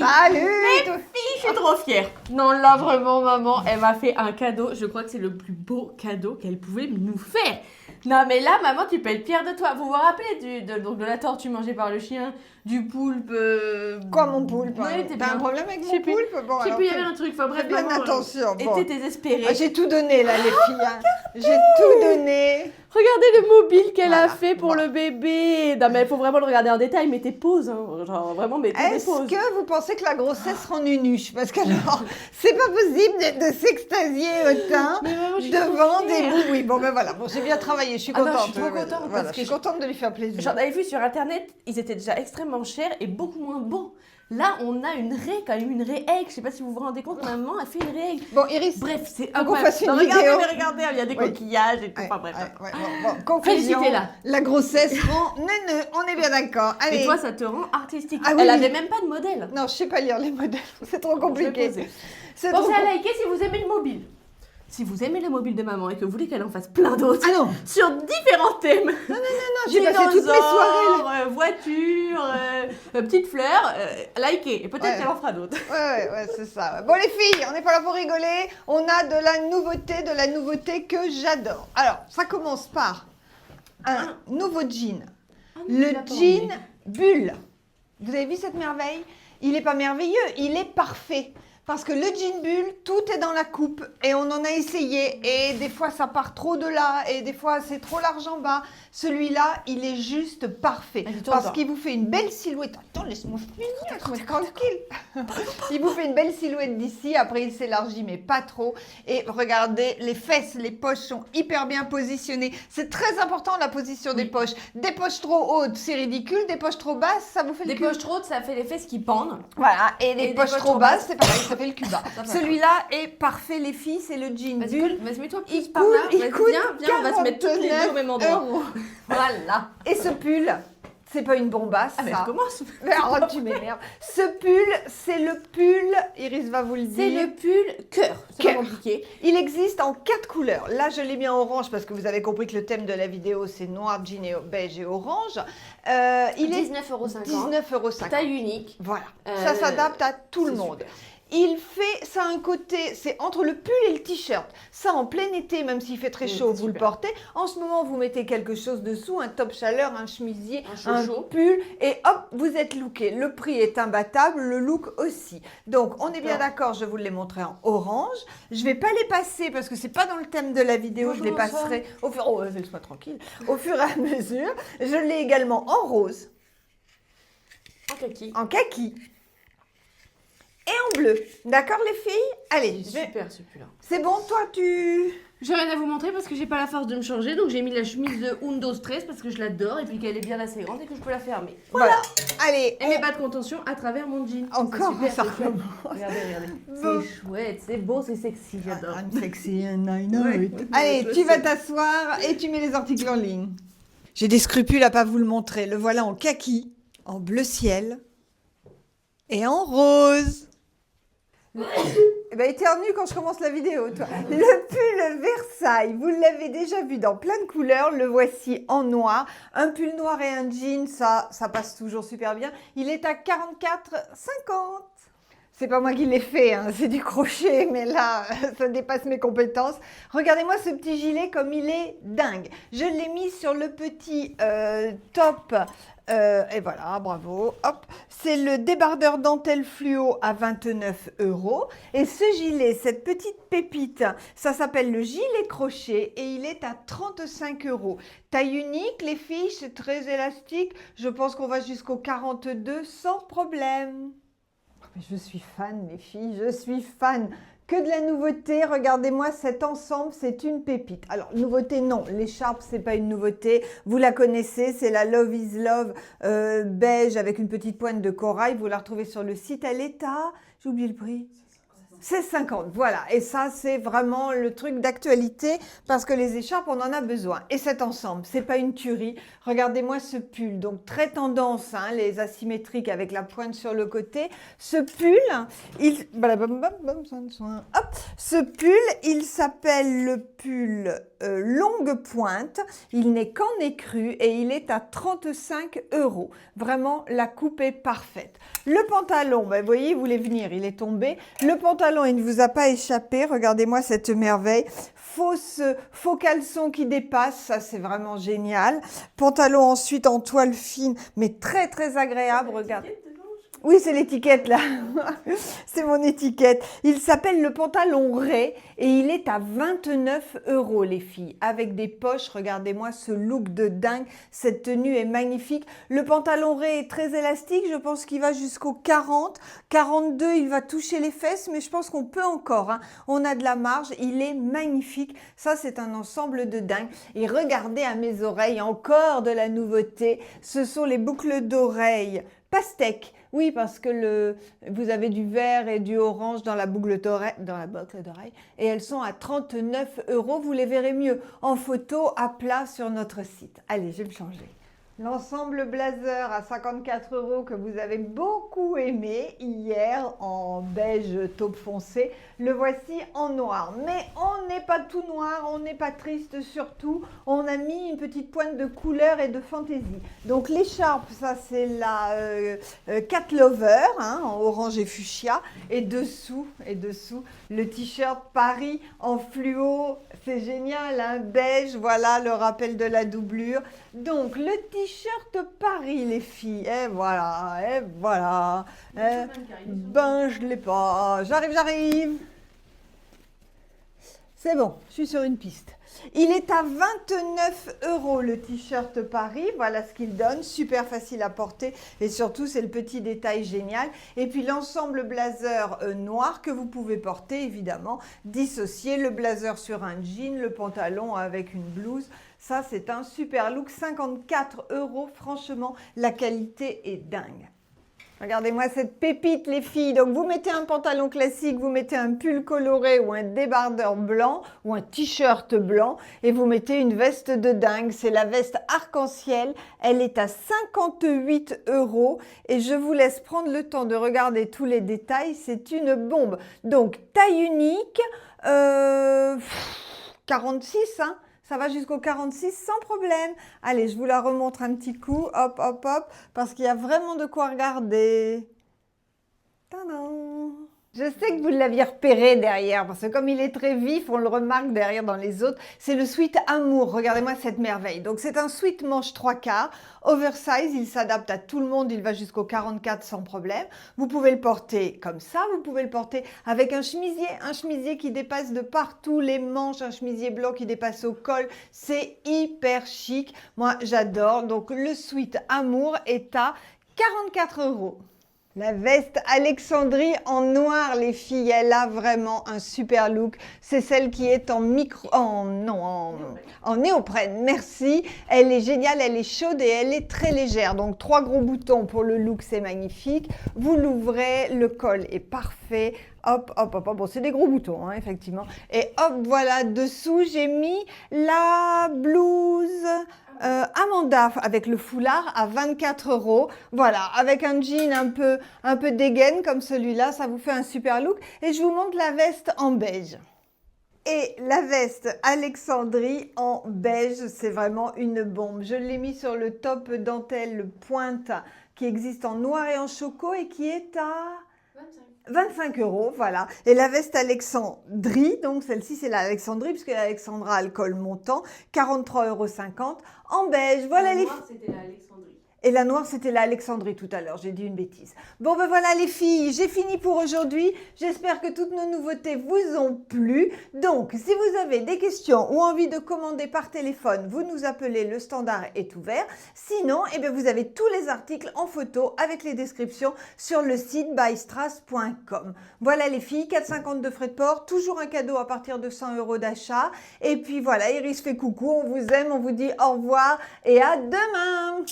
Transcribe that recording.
Salut. Je suis trop fière. Non, là, vraiment, maman, elle m'a fait un cadeau. Je crois que c'est le plus beau cadeau qu'elle pouvait nous faire. Non, mais là, maman, tu peux être fière de toi. Vous vous rappelez de la tortue mangée par le chien, du poulpe Quoi, mon poulpe? Ouais, T'as un problème avec Je mon sais plus. poulpe? Bon, Je sais alors, plus, il y avait un truc. Enfin, bref, fais bien maman, attention. Bon. était désespérée. Ah, j'ai tout donné, là, les filles. Hein. J'ai tout donné. Regardez le mobile qu'elle a Voilà. fait pour Bon. le bébé. Non, mais il faut vraiment le regarder en détail. Mettez pause. Hein. Genre, vraiment, mettez des Est-ce pauses. que vous pensez que la grossesse rend nunuche? Parce que alors, c'est pas possible de s'extasier autant Mais maman, je suis devant trop des fière. bouts. Oui, bon, ben voilà, bon, j'ai bien travaillé, je suis Ah non, contente. je suis trop contente Voilà, parce je suis que contente de lui faire plaisir. J'en avais vu sur internet, ils étaient déjà extrêmement chers et beaucoup moins bons. Là, on a une raie, quand même, une raie egg. Je sais pas si vous vous rendez compte, maman a fait une raie egg. Bon, Iris, Bref, c'est qu'on incroyable. fasse une Non, vidéo. regardez, il y a des Oui. coquillages et tout. ouais, Enfin, bref. ouais, bon, conclusion, Félicitez-la. la grossesse rend neuneux, on est bien d'accord. Allez. Et toi, ça te rend artistique. Ah oui, Elle oui. avait même pas de modèle. Non, je sais pas lire les modèles, c'est trop Je vais compliqué. poser. C'est trop Pensez à liker si vous aimez le mobile. Si vous aimez le mobile de maman et que vous voulez qu'elle en fasse plein d'autres Ah non, sur différents thèmes. non, j'ai passé toutes mes soirées là. Voitures, petites fleurs, likez. Et peut-être Ouais. qu'elle en fera d'autres. Ouais, c'est ça. Bon, les filles, on n'est pas là pour rigoler. On a de la nouveauté que j'adore. Alors, ça commence par un nouveau jean. Le jean Bulle. Vous avez vu cette merveille? Il n'est pas merveilleux, il est parfait. Parce que le jean Bulle, tout est dans la coupe et on en a essayé et des fois ça part trop de là et des fois c'est trop large en bas. Celui-là, il est juste parfait parce qu'il vous fait une belle silhouette. Attends, laisse-moi finir, laisse-moi tranquille. Il vous fait une belle silhouette d'ici, après il s'élargit mais pas trop. Et regardez, les fesses, les poches sont hyper bien positionnées. C'est très important la position des poches. Des poches trop hautes, c'est ridicule. Des poches trop basses, ça vous fait le Des cul. poches trop hautes, ça fait les fesses qui pendent. Voilà, et les des poches poches trop trop basses, c'est pareil, ça fait le cul bas. Ça fait Celui-là est parfait, les filles, c'est le jean Bulle. Vas-y, mets-toi plus Il par là. coûte, Vas-y, viens, on va se mettre toutes les deux au même endroit. euros. Voilà. Et ce pull, c'est pas une bombasse, Ah, mais ça. elle commence. Oh, tu m'énerves. Ce pull, c'est le pull, Iris va vous le C'est dire. le pull cœur. C'est Cœur. pas compliqué. Il existe en 4 couleurs. Là, je l'ai mis en orange parce que vous avez compris que le thème de la vidéo, c'est noir, jean, et beige et orange. Il est 19,50 €. 19,50 €. Taille unique. Voilà, ça s'adapte à tout le c'est monde. super. Il fait, ça a un côté, c'est entre le pull et le t-shirt. Ça, en plein été, même s'il fait très chaud, c'est vous le super. portez. En ce moment, vous mettez quelque chose dessous, un top chaleur, un chemisier, Un un chaud-chaud. pull, et hop, vous êtes looké. Le prix est imbattable, le look aussi. Donc, on est bien d'accord, je vous l'ai montré en orange. Je vais pas les passer parce que c'est pas dans le thème de la vidéo, je les Comment ça passerai au fur, oh, laisse-moi tranquille, au fur et à mesure. Je l'ai également en rose, En kaki. en kaki et en bleu. D'accord, les filles? Allez, je vais... Super celui-là. C'est bon, toi, tu... J'ai rien à vous montrer parce que j'ai pas la force de me changer. Donc j'ai mis la chemise de Undo Stress parce que je l'adore et puis qu'elle est bien assez grande et que je peux la fermer. Voilà. Allez, Et mes bas de contention à travers mon jean. Encore, C'est super, ça c'est chouette. recommence. Regardez. Bon. C'est chouette, c'est beau, c'est sexy, j'adore. I'm sexy and I know Ouais. it. Allez, Je tu vas sais. t'asseoir et tu mets les articles en ligne. J'ai des scrupules à pas vous le montrer. Le voilà en kaki, en bleu ciel et en rose. Eh ben, éternue quand je commence la vidéo, toi. Le pull Versailles, vous l'avez déjà vu dans plein de couleurs. Le voici en noir. Un pull noir et un jean, ça passe toujours super bien. Il est à 44,50 €. C'est pas moi qui l'ai fait, hein, c'est du crochet, mais là, ça dépasse mes compétences. Regardez-moi ce petit gilet comme il est dingue. Je l'ai mis sur le petit top. Et voilà, bravo. Hop, c'est le débardeur dentelle fluo à 29 €. Et ce gilet, cette petite pépite, ça s'appelle le gilet crochet et il est à 35 €. Taille unique, les filles, c'est très élastique. Je pense qu'on va jusqu'au 42 sans problème. Mais je suis fan, les filles, je suis fan. Que de la nouveauté, regardez-moi cet ensemble, c'est une pépite. Alors, nouveauté, non, l'écharpe, c'est pas une nouveauté. Vous la connaissez, c'est la Love is Love beige avec une petite pointe de corail. Vous la retrouvez sur le site, elle est à... J'ai oublié le prix. 16,50, voilà. Et ça, c'est vraiment le truc d'actualité parce que les écharpes, on en a besoin. Et cet ensemble, c'est pas une tuerie. Regardez-moi ce pull. Donc, très tendance, hein, les asymétriques avec la pointe sur le côté. Ce pull, il... Hop, Ce pull, il s'appelle le pull longue pointe. Il n'est qu'en écru et il est à 35 €. Vraiment, la coupe est parfaite. Le pantalon, vous voyez, il voulait venir, il est tombé. Le pantalon, il ne vous a pas échappé. Regardez-moi cette merveille. Faux caleçon qui dépasse, ça c'est vraiment génial. Pantalon ensuite en toile fine, mais très très agréable. Regarde. Oui, c'est l'étiquette là. C'est mon étiquette. Il s'appelle le pantalon Ray et il est à 29 € les filles. Avec des poches, regardez-moi ce look de dingue. Cette tenue est magnifique. Le pantalon Ray est très élastique. Je pense qu'il va jusqu'au 40. 42, il va toucher les fesses, mais je pense qu'on peut encore. Hein. On a de la marge. Il est magnifique. Ça, c'est un ensemble de dingue. Et regardez à mes oreilles, encore de la nouveauté. Ce sont les boucles d'oreilles pastèque. Oui, parce que vous avez du vert et du orange dans la boucle d'oreille, et elles sont à 39 €. Vous les verrez mieux en photo à plat sur notre site. Allez, je vais me changer. L'ensemble blazer à 54 € que vous avez beaucoup aimé hier en beige taupe foncé, le voici en noir. Mais on n'est pas tout noir, on n'est pas triste surtout. On a mis une petite pointe de couleur et de fantaisie. Donc l'écharpe, ça c'est la Cat Lover, hein, en orange et fuchsia. Et dessous, le t-shirt Paris en fluo. C'est génial, hein, beige, voilà le rappel de la doublure. Donc le t-shirt Paris les filles, et voilà. Ben je l'ai pas, j'arrive. C'est bon, je suis sur une piste. Il est à 29 € le t-shirt Paris, voilà ce qu'il donne, super facile à porter et surtout c'est le petit détail génial. Et puis l'ensemble blazer noir que vous pouvez porter évidemment, dissocié, le blazer sur un jean, le pantalon avec une blouse. Ça c'est un super look, 54 €, franchement la qualité est dingue. Regardez-moi cette pépite les filles, donc vous mettez un pantalon classique, vous mettez un pull coloré ou un débardeur blanc ou un t-shirt blanc et vous mettez une veste de dingue, c'est la veste arc-en-ciel, elle est à 58 € et je vous laisse prendre le temps de regarder tous les détails, c'est une bombe. Donc taille unique, 46 hein. Ça va jusqu'au 46 sans problème. Allez, je vous la remontre un petit coup. Hop, hop, hop. Parce qu'il y a vraiment de quoi regarder. Tadam! Je sais que vous l'aviez repéré derrière, parce que comme il est très vif, on le remarque derrière dans les autres. C'est le sweat Amour, regardez-moi cette merveille. Donc c'est un sweat manche 3/4, oversize, il s'adapte à tout le monde, il va jusqu'au 44 sans problème. Vous pouvez le porter comme ça, vous pouvez le porter avec un chemisier qui dépasse de partout les manches, un chemisier blanc qui dépasse au col. C'est hyper chic, moi j'adore. Donc le sweat Amour est à 44 €. La veste Alexandrie en noir, les filles, elle a vraiment un super look. C'est celle qui est en néoprène, merci. Elle est géniale, elle est chaude et elle est très légère. Donc 3 gros boutons pour le look, c'est magnifique. Vous l'ouvrez, le col est parfait. Hop, hop, hop, hop. Bon, c'est des gros boutons, hein, effectivement. Et hop, voilà, dessous, j'ai mis la blouse Amanda avec le foulard à 24 €. Voilà, avec un jean un peu dégaine comme celui-là, ça vous fait un super look. Et je vous montre la veste en beige. Et la veste Alexandrie en beige, c'est vraiment une bombe. Je l'ai mis sur le top dentelle pointe qui existe en noir et en choco et qui est à 25 €, voilà. Et la veste Alexandrie, donc celle-ci c'est l'Alexandrie puisque l'Alexandra a le col montant, 43,50 € en beige. Voilà les filles. C'était l'Alexandrie. Et la noire, c'était l'Alexandrie tout à l'heure, j'ai dit une bêtise. Bon ben voilà les filles, j'ai fini pour aujourd'hui. J'espère que toutes nos nouveautés vous ont plu. Donc, si vous avez des questions ou envie de commander par téléphone, vous nous appelez, le standard est ouvert. Sinon, eh bien, vous avez tous les articles en photo avec les descriptions sur le site bystrass.com. Voilà les filles, 4,50 € de frais de port, toujours un cadeau à partir de 100 € d'achat. Et puis voilà, Iris fait coucou, on vous aime, on vous dit au revoir et à demain.